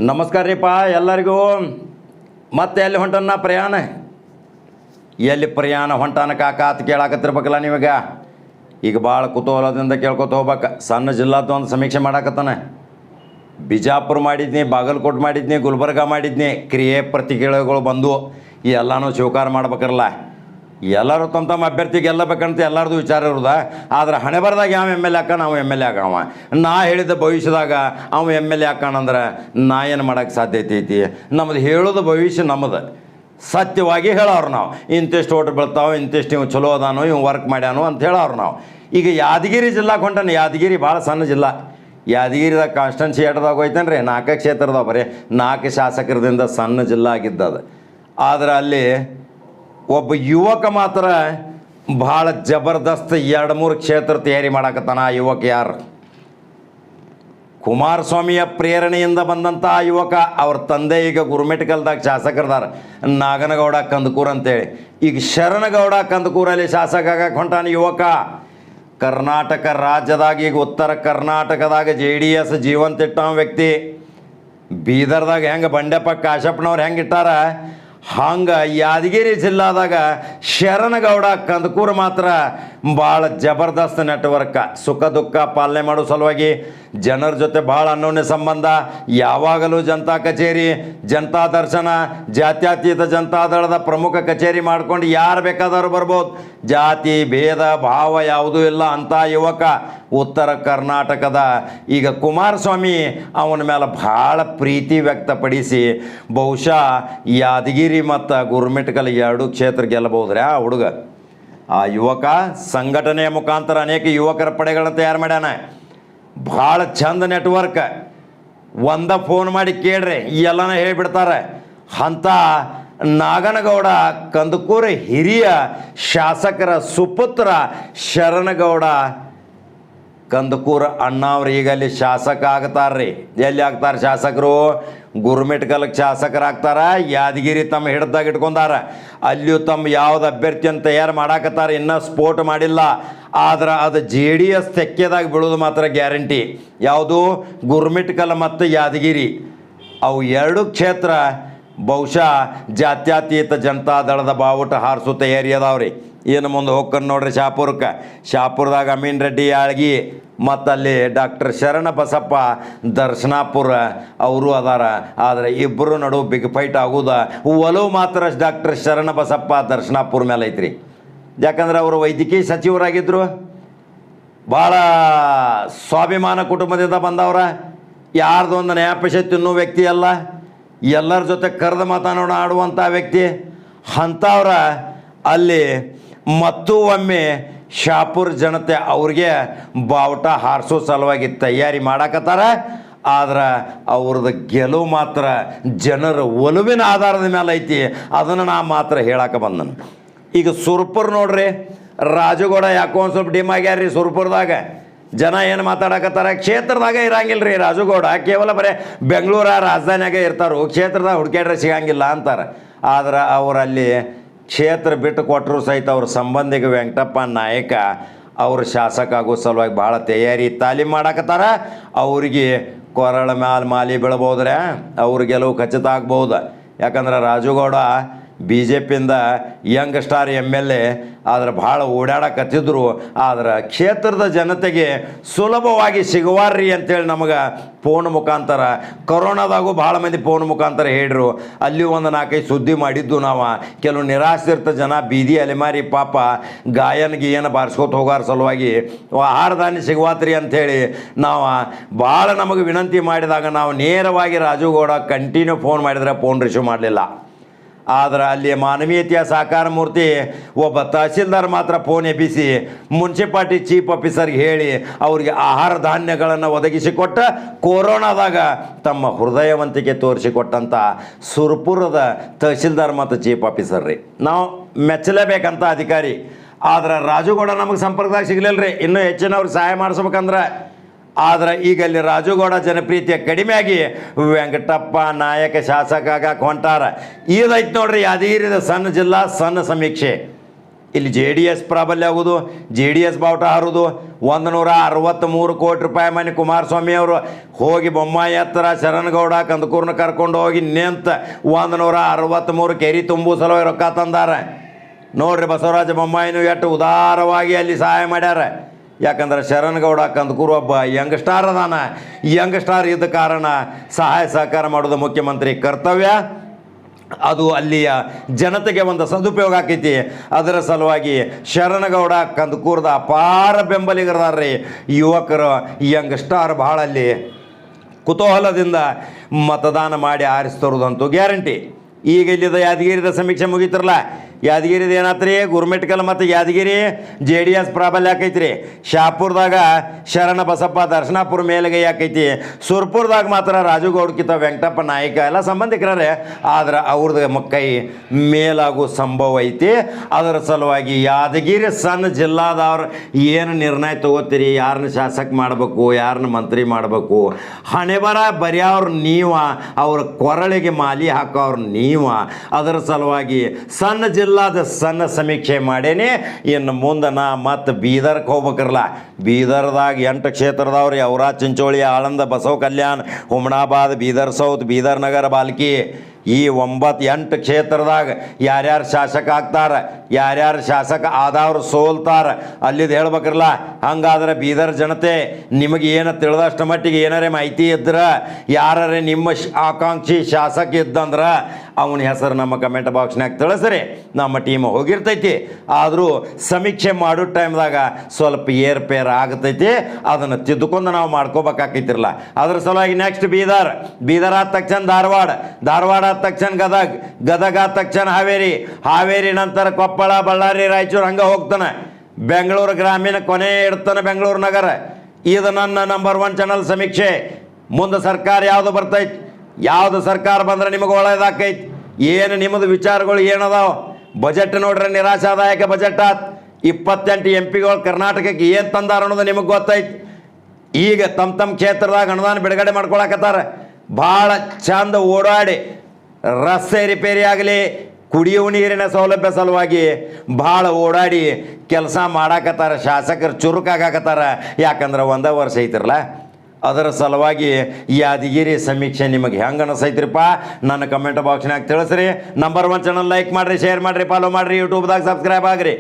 ನಮಸ್ಕಾರ ರೀಪ್ಪ ಎಲ್ಲರಿಗೂ. ಮತ್ತೆ ಎಲ್ಲಿ ಹೊಂಟನ ಪ್ರಯಾಣ? ಎಲ್ಲಿ ಪ್ರಯಾಣ ಹೊಂಟಾನ ಕಾಕ ಅಂತ ಕೇಳಾಕತ್ತಿರ್ಬೇಕಲ್ಲ ನೀವೀಗ. ಈಗ ಭಾಳ ಕುತೂಹಲದಿಂದ ಕೇಳ್ಕೊತ ಹೋಗ್ಬೇಕು. ಸಣ್ಣ ಜಿಲ್ಲಾದ ಒಂದು ಸಮೀಕ್ಷೆ ಮಾಡಾಕತ್ತಾನೆ. ಬಿಜಾಪುರ ಮಾಡಿದ್ನಿ, ಬಾಗಲಕೋಟೆ ಮಾಡಿದ್ನಿ, ಗುಲ್ಬರ್ಗ ಮಾಡಿದ್ನಿ. ಕ್ರಿಯೆ ಪ್ರತಿಕ್ರಿಯೆಗಳು ಬಂದು ಈ ಎಲ್ಲನೂ ಸ್ವೀಕಾರ ಮಾಡ್ಬೇಕರಲ್ಲ. ಎಲ್ಲರೂ ತಮ್ಮ ಅಭ್ಯರ್ಥಿ ಗೆಲ್ಲಬೇಕಂತ ಎಲ್ಲರದು ವಿಚಾರ ಇರೋದ. ಆದ್ರೆ ಹಣೆ ಬರದಾಗ ಯಾವ ಎಮ್ ಎಲ್ ಎ ಹಾಕೋಣ, ಅವ ಎಮ್ ಎಲ್ ಎ ಆಗವ. ನಾ ಹೇಳಿದ ಭವಿಷ್ಯದಾಗ ಅವ ಎಮ್ ಎಲ್ ಎ ಹಾಕೋಣಂದ್ರೆ ನಾ ಏನು ಮಾಡೋಕ್ಕೆ ಸಾಧ್ಯತೆ ಐತಿ? ನಮ್ಮದು ಹೇಳೋದು ಭವಿಷ್ಯ ನಮ್ಮದು. ಸತ್ಯವಾಗಿ ಹೇಳೋರು ನಾವು. ಇಂತಿಷ್ಟು ಓಟ್ ಬೀಳ್ತಾವೆ, ಇಂತಿಷ್ಟು ಇವು ಚಲೋ ಅದಾನು, ಇವು ವರ್ಕ್ ಮಾಡ್ಯಾನು ಅಂತ ಹೇಳೋರು ನಾವು. ಈಗ ಯಾದಗಿರಿ ಜಿಲ್ಲಾಕ್ಕೆ ಹೊಂಟಾನೆ. ಯಾದಗಿರಿ ಭಾಳ ಸಣ್ಣ ಜಿಲ್ಲಾ. ಯಾದಗಿರಿದಾಗ ಕಾನ್ಸ್ಟನ್ಸಿ ಎಟ್ರದಾಗ ಹೋಯ್ತಾನೆ ರೀ, 4 ಕ್ಷೇತ್ರದಾಗ ಬರೀ 4 ಶಾಸಕರದಿಂದ ಸಣ್ಣ ಜಿಲ್ಲಾ ಆಗಿದ್ದದು. ಆದ್ರೆ ಅಲ್ಲಿ ಒಬ್ಬ ಯುವಕ ಮಾತ್ರ ಭಾಳ ಜಬರ್ದಸ್ತ್ 2-3 ಕ್ಷೇತ್ರ ತಯಾರಿ ಮಾಡಾಕತ್ತಾನ. ಆ ಯುವಕ ಯಾರು? ಕುಮಾರಸ್ವಾಮಿಯ ಪ್ರೇರಣೆಯಿಂದ ಬಂದಂಥ ಆ ಯುವಕ. ಅವ್ರ ತಂದೆ ಈಗ ಗುರುಮಿಟ್ಕಲ್ದಾಗ ಶಾಸಕರದಾರ, ನಾಗನಗೌಡ ಕಂದಕೂರು ಅಂತೇಳಿ. ಈಗ ಶರಣಗೌಡ ಕಂದಕೂರಲ್ಲಿ ಶಾಸಕ ಆಗಕ್ಕೆ ಹೊಂಟಾನ ಯುವಕ. ಕರ್ನಾಟಕ ರಾಜ್ಯದಾಗ ಈಗ ಉತ್ತರ ಕರ್ನಾಟಕದಾಗ JDS ಜೀವಂತಿಟ್ಟ ವ್ಯಕ್ತಿ. ಬೀದರ್ದಾಗ ಹೆಂಗೆ ಬಂಡೆಪ್ಪ ಕಾಶಪ್ಪನವ್ರು ಹೆಂಗೆ ಇಟ್ಟಾರ, ಹಂಗೆ ಯಾದಗಿರಿ ಜಿಲ್ಲಾದಾಗ ಶರಣಗೌಡ ಕಂದಕೂರು ಮಾತ್ರ ಭಾಳ ಜಬರ್ದಸ್ತ್ ನೆಟ್ವರ್ಕ. ಸುಖ ದುಃಖ ಪಾಲನೆ ಮಾಡೋ ಸಲುವಾಗಿ ಜನರ ಜೊತೆ ಭಾಳ ಅನ್ಯೋನ್ಯ ಸಂಬಂಧ. ಯಾವಾಗಲೂ ಜನತಾ ಕಚೇರಿ, ಜನತಾ ದರ್ಶನ, ಜಾತ್ಯತೀತ ಜನತಾದಳದ ಪ್ರಮುಖ ಕಚೇರಿ ಮಾಡ್ಕೊಂಡು ಯಾರು ಬೇಕಾದವರು ಬರ್ಬೋದು. ಜಾತಿ ಭೇದ ಭಾವ ಯಾವುದೂ ಇಲ್ಲ ಅಂಥ ಯುವಕ. ಉತ್ತರ ಕರ್ನಾಟಕದ ಈಗ ಕುಮಾರಸ್ವಾಮಿ ಅವನ ಮೇಲೆ ಭಾಳ ಪ್ರೀತಿ ವ್ಯಕ್ತಪಡಿಸಿ ಬಹುಶಃ ಯಾದಗಿರಿ ಮತ್ತು ಗುರುಮಿಟ್ಕಲ್ 2 ಕ್ಷೇತ್ರ ಗೆಲ್ಲಬಹುದ್ರಿ ಆ ಹುಡುಗ. ಆ ಯುವಕ ಸಂಘಟನೆಯ ಮುಖಾಂತರ ಅನೇಕ ಯುವಕರ ಪಡೆಗಳನ್ನ ತಯಾರು ಮಾಡ್ಯಾನ. ಭಾಳ ಚಂದ ನೆಟ್ವರ್ಕ್. ಫೋನ್ ಮಾಡಿ ಕೇಳ್ರಿ ಎಲ್ಲನ ಹೇಳಿಬಿಡ್ತಾರೆ. ಅಂಥ ನಾಗನಗೌಡ ಕಂದಕೂರು ಹಿರಿಯ ಶಾಸಕರ ಸುಪುತ್ರ ಶರಣಗೌಡ ಕಂದಕೂರು ಅಣ್ಣವ್ರು ಈಗ ಅಲ್ಲಿ ಶಾಸಕ ಆಗ್ತಾರ್ರಿ. ಎಲ್ಲಿ ಆಗ್ತಾರೆ ಶಾಸಕರು? ಗುರುಮಿಟ್ಕಲ್ಗೆ ಶಾಸಕರಾಗ್ತಾರ. ಯಾದಗಿರಿ ತಮ್ಮ ಹಿಡ್ದಾಗ ಇಟ್ಕೊಂಡಾರ. ಅಲ್ಲಿಯೂ ತಮ್ಮ ಯಾವ್ದು ಅಭ್ಯರ್ಥಿಯನ್ನು ತಯಾರು ಮಾಡಾಕತ್ತಾರ. ಇನ್ನೂ ಸ್ಫೋಟ ಮಾಡಿಲ್ಲ. ಆದ್ರೆ ಅದು JDS ತೆಕ್ಕೆದಾಗ ಬೀಳೋದು ಮಾತ್ರ ಗ್ಯಾರಂಟಿ. ಯಾವುದು? ಗುರುಮಿಟ್ಕಲ್ ಮತ್ತು ಯಾದಗಿರಿ. ಅವು 2 ಕ್ಷೇತ್ರ ಬಹುಶಃ ಜಾತ್ಯತೀತ ಜನತಾದಳದ ಬಾವುಟ ಹಾರಿಸೋ ತಯಾರಿ ಅದಾವ್ರಿ. ಏನು ಮುಂದೆ ಹೋಗ್ಕೊಂಡು ನೋಡ್ರಿ ಶಾಪುರಕ್ಕೆ. ಶಾಪುರದಾಗ ಅಮೀನ್ ರೆಡ್ಡಿ ಯಾಳ್ಗಿ ಮತ್ತು ಅಲ್ಲಿ ಡಾಕ್ಟರ್ ಶರಣ ಬಸಪ್ಪ ದರ್ಶನಾಪುರ ಅವರು ಅದಾರ. ಆದರೆ ಇಬ್ಬರು ನಡು ಬಿಗ್ ಫೈಟ್ ಆಗೋದ. ಒಲವು ಮಾತ್ರ ಡಾಕ್ಟರ್ ಶರಣ ಬಸಪ್ಪ ದರ್ಶನಾಪುರ ಮೇಲೆ ಐತ್ರಿ. ಯಾಕಂದ್ರೆ ಅವರು ವೈದ್ಯಕೀಯ ಸಚಿವರಾಗಿದ್ದರು. ಭಾಳ ಸ್ವಾಭಿಮಾನ ಕುಟುಂಬದಿಂದ ಬಂದವ್ರ. ಯಾರ್ದೊಂದು ನ್ಯಾಯಪೈಸೆ ತಿನ್ನೋ ವ್ಯಕ್ತಿ ಅಲ್ಲ. ಎಲ್ಲರ ಜೊತೆ ಕರೆದ ಮಾತನಾಡುವಂಥ ವ್ಯಕ್ತಿ. ಅಂಥವ್ರ ಅಲ್ಲಿ ಮತ್ತೂ ಒಮ್ಮೆ ಶಾಪುರ ಜನತೆ ಅವ್ರಿಗೆ ಬಾವುಟ ಹಾರಿಸೋ ಸಲುವಾಗಿ ತಯಾರಿ ಮಾಡಾಕತ್ತಾರ. ಆದ್ರೆ ಅವ್ರದ್ದು ಗೆಲುವು ಮಾತ್ರ ಜನರ ಒಲುವಿನ ಆಧಾರದ ಮೇಲೆ ಐತಿ. ಅದನ್ನು ನಾ ಮಾತ್ರ ಹೇಳಕ್ಕೆ ಬಂದನು. ಈಗ ಸುರ್ಪುರ್ ನೋಡ್ರಿ, ರಾಜುಗೌಡ ಯಾಕೋ ಒಂದು ಸ್ವಲ್ಪ ಡಿಮ್ ಆಗ್ಯಾರ್ರಿ. ಸುರ್ಪುರದಾಗ ಜನ ಏನು ಮಾತಾಡಕತ್ತಾರ, ಕ್ಷೇತ್ರದಾಗ ಇರಂಗಿಲ್ಲ ರೀ ರಾಜುಗೌಡ. ಕೇವಲ ಬರೀ ಬೆಂಗಳೂರ ರಾಜಧಾನಿಯಾಗೆ ಇರ್ತಾರೋ, ಕ್ಷೇತ್ರದಾಗ ಹುಡುಕ್ಯಾಡ್ರೆ ಸಿಗಂಗಿಲ್ಲ ಅಂತಾರೆ. ಆದ್ರೆ ಅವರಲ್ಲಿ ಕ್ಷೇತ್ರ ಬಿಟ್ಟು ಕೊಟ್ಟರು ಸಹಿತ ಅವ್ರ ಸಂಬಂಧಿಕ ವೆಂಕಟಪ್ಪ ನಾಯಕ ಅವ್ರ ಶಾಸಕ ಆಗೋ ಸಲುವಾಗಿ ಭಾಳ ತಯಾರಿ ತಾಲೀಮ್ ಮಾಡಾಕತ್ತಾರ. ಅವ್ರಿಗೆ ಕೊರಳ ಮ್ಯಾಲೆ ಮಾಲಿ ಬೀಳ್ಬೋದ್ರೆ ಅವ್ರ ಗೆಲುವು ಖಚಿತ ಆಗ್ಬೋದು. ಯಾಕಂದ್ರೆ ರಾಜುಗೌಡ BJPಯಿಂದ ಯಂಗ್ ಸ್ಟಾರ್ MLA ಆದ್ರೆ ಭಾಳ ಓಡಾಡಕತ್ತಿದ್ರು. ಆದ್ರೆ ಕ್ಷೇತ್ರದ ಜನತೆಗೆ ಸುಲಭವಾಗಿ ಸಿಗುವಾರ್ರಿ ಅಂತೇಳಿ ನಮಗೆ ಫೋನ್ ಮುಖಾಂತರ, ಕೊರೋನಾದಾಗೂ ಭಾಳ ಮಂದಿ ಫೋನ್ ಮುಖಾಂತರ ಹೇಳಿದ್ರು. ಅಲ್ಲಿ ಒಂದು 4-5 ಸುದ್ದಿ ಮಾಡಿದ್ದು ನಾವು. ಕೆಲವು ನಿರಾಶ್ರಿತ ಜನ ಬೀದಿ ಅಲೆಮಾರಿ ಪಾಪ ಗಾಯನ್ಗೆ ಏನು ಬಾರಿಸ್ಕೋತ ಹೋಗಾರ ಸಲುವಾಗಿ ಆಹಾರ ಧಾನ್ಯ ಸಿಗುವಾತ್ರಿ ಅಂಥೇಳಿ ನಾವು ಭಾಳ ನಮಗೆ ವಿನಂತಿ ಮಾಡಿದಾಗ ನಾವು ನೇರವಾಗಿ ರಾಜುಗೌಡ ಕಂಟಿನ್ಯೂ ಫೋನ್ ಮಾಡಿದ್ರೆ ಫೋನ್ ರಿಸೀವ್ ಮಾಡಲಿಲ್ಲ. ಆದ್ರೆ ಅಲ್ಲಿ ಮಾನವೀಯತೆಯ ಸಾಕಾರ ಮೂರ್ತಿ ಒಬ್ಬ ತಹಸೀಲ್ದಾರ್ ಮಾತ್ರ ಫೋನ್ ಎಬ್ಬಿಸಿ ಮುನ್ಸಿಪಾಲ್ಟಿ ಚೀಫ್ ಆಫೀಸರ್ಗೆ ಹೇಳಿ ಅವ್ರಿಗೆ ಆಹಾರ ಧಾನ್ಯಗಳನ್ನು ಒದಗಿಸಿಕೊಟ್ಟ ಕೊರೋನಾದಾಗ ತಮ್ಮ ಹೃದಯವಂತಿಕೆ ತೋರಿಸಿಕೊಟ್ಟಂಥ ಸುರ್ಪುರದ ತಹಸೀಲ್ದಾರ್ ಮತ್ತು ಚೀಫ್ ಆಫೀಸರ್ ರೀ. ನಾವು ಮೆಚ್ಚಲೇಬೇಕಂತ ಅಧಿಕಾರಿ. ಆದ್ರೆ ರಾಜುಗೌಡ ನಮಗೆ ಸಂಪರ್ಕದಾಗ ಸಿಗಲಿಲ್ಲ ರೀ. ಇನ್ನೂ ಹೆಚ್ಚಿನವ್ರು ಸಹಾಯ ಮಾಡಿಸ್ಬೇಕಂದ್ರೆ. ಆದರೆ ಈಗ ಅಲ್ಲಿ ರಾಜುಗೌಡ ಜನಪ್ರಿಯತೆ ಕಡಿಮೆಯಾಗಿ ವೆಂಕಟಪ್ಪ ನಾಯಕ ಶಾಸಕ ಆಗಕ್ಕೆ ಹೊಂಟಾರ. ಇದೈತೆ ನೋಡ್ರಿ ಯಾದಗಿರಿದ ಸಣ್ಣ ಜಿಲ್ಲಾ ಸಣ್ಣ ಸಮೀಕ್ಷೆ. ಇಲ್ಲಿ ಜೆ ಡಿ ಎಸ್ ಪ್ರಾಬಲ್ಯ ಆಗೋದು, ಜೆ ಡಿ ಎಸ್ ಬಾವುಟ ಹಾರೋದು. 163 ಕೋಟಿ ರೂಪಾಯಿ ಮನೆ ಕುಮಾರಸ್ವಾಮಿ ಅವರು ಹೋಗಿ ಬೊಮ್ಮಾಯಿ ಹತ್ರ ಶರಣಗೌಡ ಕಂದಕೂರ್ನ ಕರ್ಕೊಂಡು ಹೋಗಿ ನಿಂತ 163 ಕೆರಿ ತುಂಬು ಸಲುವಾಗಿ ರೊಕ್ಕ ತಂದಾರ. ನೋಡ್ರಿ ಬಸವರಾಜ ಬೊಮ್ಮಾಯಿನೂ ಎಷ್ಟು ಉದಾರವಾಗಿ ಅಲ್ಲಿ ಸಹಾಯ ಮಾಡ್ಯಾರ. ಯಾಕಂದ್ರೆ ಶರಣಗೌಡ ಕಂದಕೂರು ಒಬ್ಬ ಯಂಗ್ಸ್ಟಾರ್ ಅದಾನ. ಯಂಗ್ಸ್ಟಾರ್ ಇದ್ದ ಕಾರಣ ಸಹಾಯ ಸಹಕಾರ ಮಾಡೋದು ಮುಖ್ಯಮಂತ್ರಿ ಕರ್ತವ್ಯ. ಅದು ಅಲ್ಲಿಯ ಜನತೆಗೆ ಒಂದು ಸದುಪಯೋಗ ಆಕೈತಿ. ಅದರ ಸಲುವಾಗಿ ಶರಣಗೌಡ ಕಂದಕೂರ್ದ ಅಪಾರ ಬೆಂಬಲಿಗರದಾರ್ರಿ ಯುವಕರು, ಯಂಗ್ಸ್ಟಾರ್ ಭಾಳ ಅಲ್ಲಿ ಕುತೂಹಲದಿಂದ ಮತದಾನ ಮಾಡಿ ಆರಿಸ್ತರೋದಂತೂ ಗ್ಯಾರಂಟಿ. ಈಗ ಇಲ್ಲಿದ ಯಾದಗಿರಿದ ಸಮೀಕ್ಷೆ ಮುಗೀತಿರಲ್ಲ, ಯಾದಗಿರಿದ ಏನಾತ್ರಿ ಗುರುಮಿಟ್ಕಲ್ ಮತ್ತು ಯಾದಗಿರಿ ಜೆ ಡಿ ಎಸ್ ಪ್ರಾಬಲ್ಯ ಆಕೈತ್ರಿ. ಶಾಪುರದಾಗ ಶರಣ ಬಸಪ್ಪ ದರ್ಶನಾಪುರ ಮೇಲುಗೈ ಆಕೈತಿ. ಸುರ್ಪುರದಾಗ ಮಾತ್ರ ರಾಜುಗೌಡ್ಕಿತ ವೆಂಕಟಪ್ಪ ನಾಯಕ ಎಲ್ಲ ಸಂಬಂಧಿಕರೇ, ಆದ್ರೆ ಅವ್ರದ್ದು ಮಕ್ಕೈ ಮೇಲಾಗೋ ಸಂಭವ ಐತಿ. ಅದರ ಸಲುವಾಗಿ ಯಾದಗಿರಿ ಸಣ್ಣ ಜಿಲ್ಲಾದವ್ರು ಏನು ನಿರ್ಣಯ ತಗೋತೀರಿ, ಯಾರನ್ನ ಶಾಸಕ ಮಾಡಬೇಕು, ಯಾರನ್ನ ಮಂತ್ರಿ ಮಾಡಬೇಕು, ಹಣೆ ಬರ ಬರೆಯೋರು ನೀವ, ಅವ್ರ ಕೊರಳಿಗೆ ಮಾಲಿ ಹಾಕೋರು ನೀವ. ಅದರ ಸಲುವಾಗಿ ಸಣ್ಣ ಜಿಲ್ಲಾದ ಸಣ್ಣ ಸಮೀಕ್ಷೆ ಮಾಡೇನೆ. ಇನ್ನು ಮುಂದೆ ನಾ ಮತ್ತು ಬೀದರ್ಗೆ ಹೋಗ್ಬೇಕ್ರಲ್ಲ, ಬೀದರ್ದಾಗ 8 ಕ್ಷೇತ್ರದವ್ರಿ ಔರಾ, ಚಿಂಚೋಳಿ, ಆಳಂದ, ಬಸವ ಕಲ್ಯಾಣ, ಹುಮನಾಬಾದ್, ಬೀದರ್ ಸೌತ್, ಬೀದರ್ ನಗರ, ಬಾಲ್ಕಿ. ಈ 9-8 ಕ್ಷೇತ್ರದಾಗ ಯಾರ್ಯಾರು ಶಾಸಕ ಆಗ್ತಾರೆ, ಯಾರ್ಯಾರು ಶಾಸಕ ಆದವ್ರು ಸೋಲ್ತಾರೆ ಅಲ್ಲಿದ್ದು ಹೇಳ್ಬೇಕ್ರಲ್ಲ. ಹಂಗಾದ್ರೆ ಬೀದರ್ ಜನತೆ ನಿಮಗೆ ಏನು ತಿಳಿದಷ್ಟು ಮಟ್ಟಿಗೆ ಏನಾರೇ ಮಾಹಿತಿ ಇದ್ರೆ, ಯಾರೇ ನಿಮ್ಮ ಆಕಾಂಕ್ಷಿ ಶಾಸಕ ಇದ್ದಂದ್ರೆ ಅವನ ಹೆಸರು ನಮ್ಮ ಕಮೆಂಟ್ ಬಾಕ್ಸ್ನಾಗ ತಿಳಿಸ್ರಿ, ನಮ್ಮ ಟೀಮ್ ಹೋಗಿರ್ತೈತಿ. ಆದರೂ ಸಮೀಕ್ಷೆ ಮಾಡೋ ಟೈಮ್ದಾಗ ಸ್ವಲ್ಪ ಏರ್ಪೇರ್ ಆಗ್ತೈತಿ, ಅದನ್ನು ತಿದ್ದುಕೊಂಡು ನಾವು ಮಾಡ್ಕೋಬೇಕಾಕೈತಿರಲ್ಲ. ಅದ್ರ ಸಲುವಾಗಿ ನೆಕ್ಸ್ಟ್ ಬೀದರ್ ಆದ ತಕ್ಷಣ ಧಾರವಾಡ ಆದ ತಕ್ಷಣ ಗದಗ ಆದ ತಕ್ಷಣ ಹಾವೇರಿ ನಂತರ ಕೊಪ್ಪಳ, ಬಳ್ಳಾರಿ, ರಾಯಚೂರು ಹಂಗೆ ಹೋಗ್ತಾನೆ. ಬೆಂಗಳೂರು ಗ್ರಾಮೀಣ ಕೊನೆ ಇಡ್ತಾನೆ ಬೆಂಗಳೂರು ನಗರ. ಇದು ನನ್ನ ನಂಬರ್ 1 ಚಾನಲ್ ಸಮೀಕ್ಷೆ. ಮುಂದೆ ಸರ್ಕಾರ ಯಾವುದು ಬರ್ತೈತಿ, ಯಾವುದು ಸರ್ಕಾರ ಬಂದ್ರೆ ನಿಮಗೆ ಒಳ್ಳೇದಾಕೈತಿ, ಏನು ನಿಮ್ಮದು ವಿಚಾರಗಳು ಏನದಾವ. ಬಜೆಟ್ ನೋಡ್ರೆ ನಿರಾಶಾದಾಯಕ ಬಜೆಟ್ ಆತ್. 28 MP ಗಳು ಕರ್ನಾಟಕಕ್ಕೆ ಏನು ತಂದಾರ ಅನ್ನೋದು ನಿಮಗೆ ಗೊತ್ತೈತಿ. ಈಗ ತಮ್ಮ ಕ್ಷೇತ್ರದಾಗ ಅನುದಾನ ಬಿಡುಗಡೆ ಮಾಡ್ಕೊಳಕತ್ತಾರ. ಭಾಳ ಚಂದ ಓಡಾಡಿ ರಸ್ತೆ ರಿಪೇರಿ ಆಗಲಿ, ಕುಡಿಯುವ ನೀರಿನ ಸೌಲಭ್ಯ ಸಲುವಾಗಿ ಭಾಳ ಓಡಾಡಿ ಕೆಲಸ ಮಾಡಾಕತ್ತಾರ. ಶಾಸಕರು ಚುರುಕಾಗತ್ತಾರ. ಯಾಕಂದ್ರೆ 1 ವರ್ಷ ಐತಿರಲ್ಲ, ಅದರ ಸಲುವಾಗಿ ಯಾದಗಿರಿ ಸಮೀಕ್ಷೆ ನಿಮಗೆ ಹೆಂಗೆ ಅನಿಸೈತ್ರಿಪ್ಪ ನನ್ನ ಕಮೆಂಟ್ ಬಾಕ್ಸ್ನಾಗ ತಿಳಿಸ್ರಿ. ನಂಬರ್ 1 ಚಾನಲ್ ಲೈಕ್ ಮಾಡಿರಿ, ಶೇರ್ ಮಾಡಿರಿ, ಫಾಲೋ ಮಾಡಿರಿ, ಯೂಟ್ಯೂಬ್ದಾಗ ಸಬ್ಸ್ಕ್ರೈಬ್ ಆಗಿರಿ.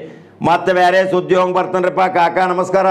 ಮತ್ತೆ ಬೇರೆ ಸುದ್ದಿ ಹೋಗಿ ಬರ್ತಾನ್ರಿಪ್ಪ. ಕಾಕ ನಮಸ್ಕಾರ.